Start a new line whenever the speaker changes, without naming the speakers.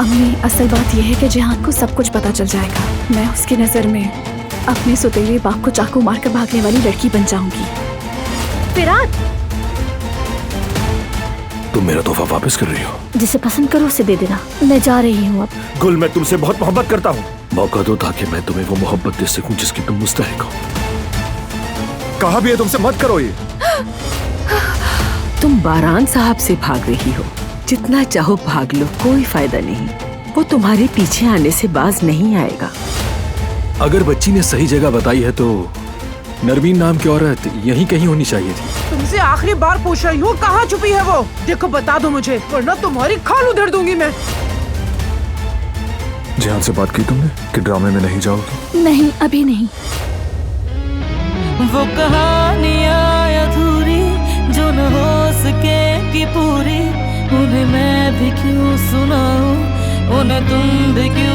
अम्मी, असल बात यह है कि जिहान को सब कुछ पता चल जाएगा। मैं उसकी नजर में अपने सुतेले बाप को चाकू मारकर भागने वाली लड़की बन जाऊंगी।
फिराद,
तुम मेरा तोहफा वापस कर रही हो?
जिसे पसंद करो उसे दे देना। मैं जा रही हूँ अब।
गुल, मैं तुमसे बहुत मोहब्बत करता हूँ।
मौका दो ताकि मैं तुम्हें वो मोहब्बत दे सकूं जिसकी तुम मुस्तहिक हो।
कहा भी है तुमसे मत करो ये।
तुम बारान साहब से भाग रही हो। जितना चाहो भाग लो, कोई फायदा नहीं। वो तुम्हारे पीछे आने से बाज नहीं आएगा।
अगर बच्ची ने सही जगह बताई है तो नरमीन नाम की औरत यहीं कहीं होनी चाहिए थी।
तुमसे आखिरी बार पूछ रही हूँ, कहाँ छुपी है वो? देखो बता दो मुझे, वरना तुम्हारी खाल उधेड़ दूंगी मैं।
जिहान से बात की तुमने कि ड्रामे में नहीं जाओगी?
नहीं, अभी नहीं।
वो कहानियाँ अधूरी जो न हो सकेगी पूरी, उन्हें मैं भी क्यों सुनाऊं, उन्हें तुम भी क्यों